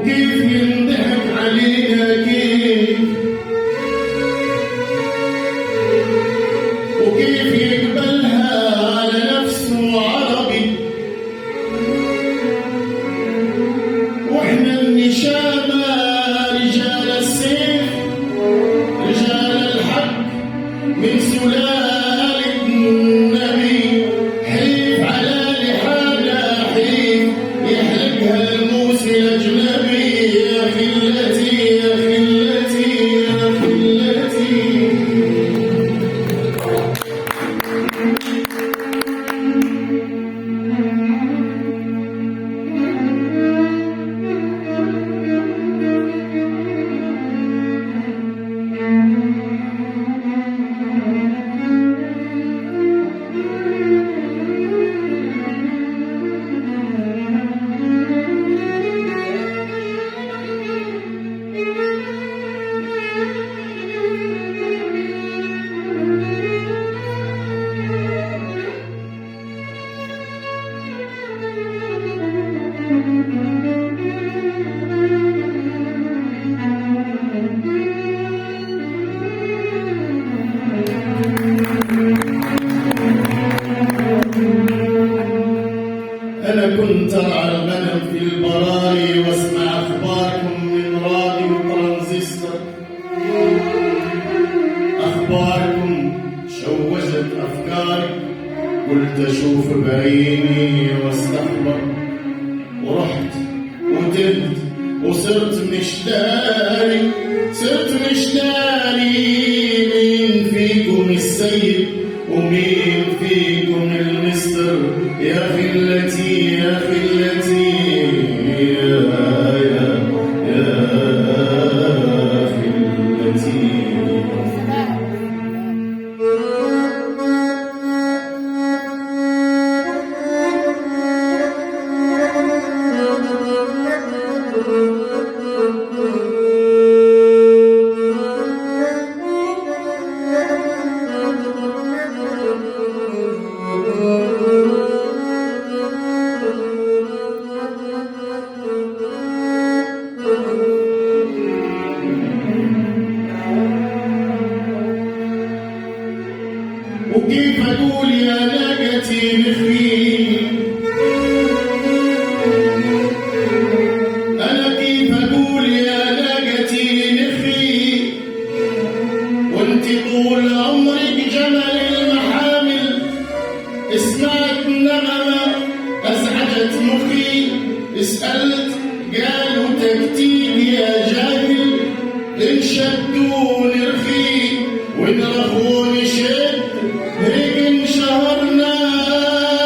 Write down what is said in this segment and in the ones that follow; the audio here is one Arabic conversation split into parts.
وكيف ينضحك علينا كيف، وكيف يقبلها على نفسه عربي، واحنا النشامة رجال السيف رجال الحق من سلالة النبي، حليف على لحانا حليف يحلقها الموسى الأجنبي. يا خلتي يا خلتي يا خلتي، أنا كنت أرعى الغنم في البراري واسمع أخباركم من راديو ترانزستور. أخباركم شوشت أفكاري، قلت أشوف بعيني واستخبر، ورحت وتهت وصرت مش داري، صرت مش داري مين فيكم السيد ومين فيكم المستر. يا خلتي يا خلتي يا خلتي. وكيف أقول يا ناقتي نخري، أنا كيف أقول يا ناقتي نخري، وانت طول عمرك جمل المحامل. سمعت نغمة أزعجت مخي، سألت قالوا تكتيك يا جاهل، انشدوا نرخي ونرخوني شد، هيك انشهرنا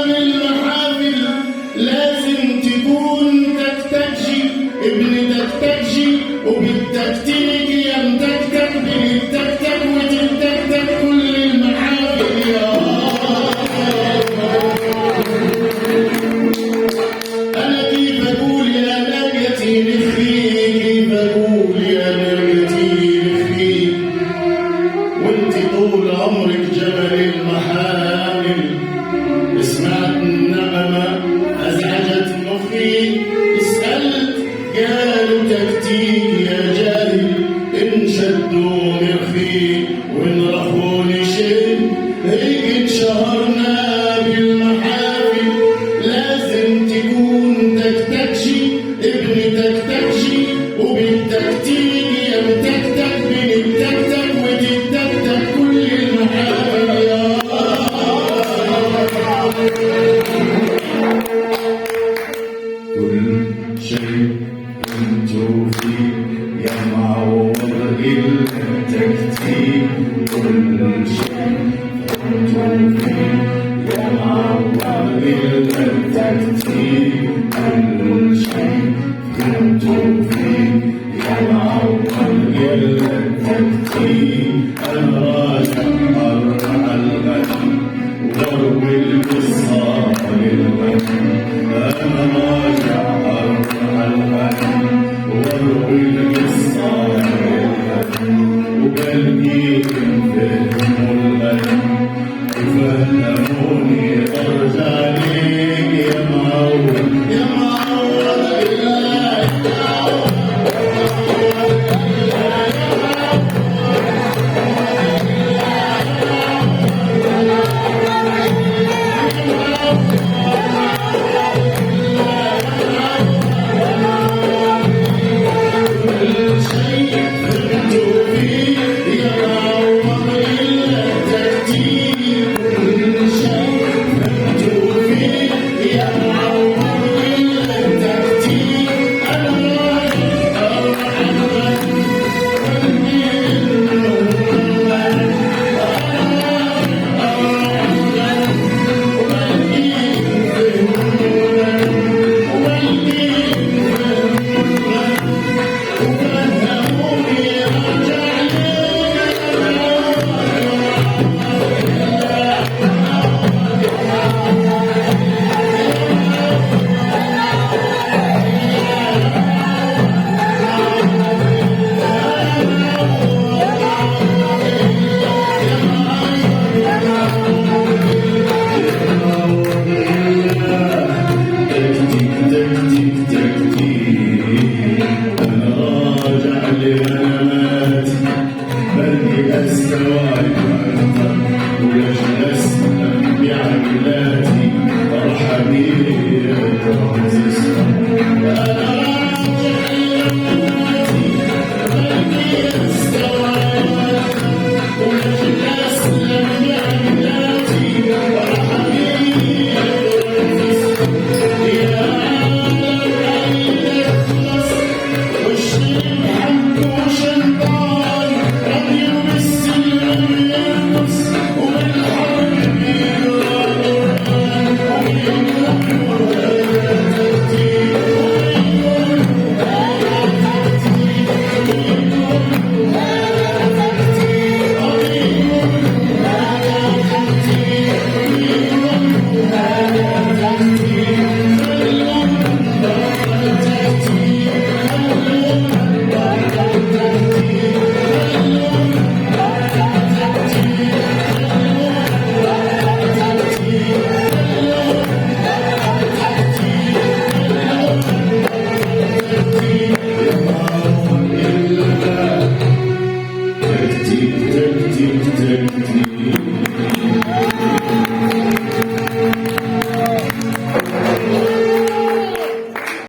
بالمحافل. لازم تكون تكتكجي ابن تكتكجي، وبالتكتيك يا متكتك بالتكتك وتتكتك كل المحافل. يا أنا كيف أقول يا ناقتي نخي، كيف أقول يا ناقتي نخي، وانت طول عمرك جبل المحامل. سمعت النغمة أزعجت مخي، سألت قالوا تكتيك يا جاهل، انشدوا مرخي ونرخوني شد، هيك انشهرنا بالمحافل. لازم تكون تكتكشي ابن تكتكشي، وبالتكتيك يا متكتك بنتكتك وتتكتك كل المحافل. يا كل شيء انتو فيه يا معوض إلا التكتيك، كل شيء انتو فيه يا معوض إلا التكتيك، كل شيء انتو فيه يا معوض إلا التكتيك.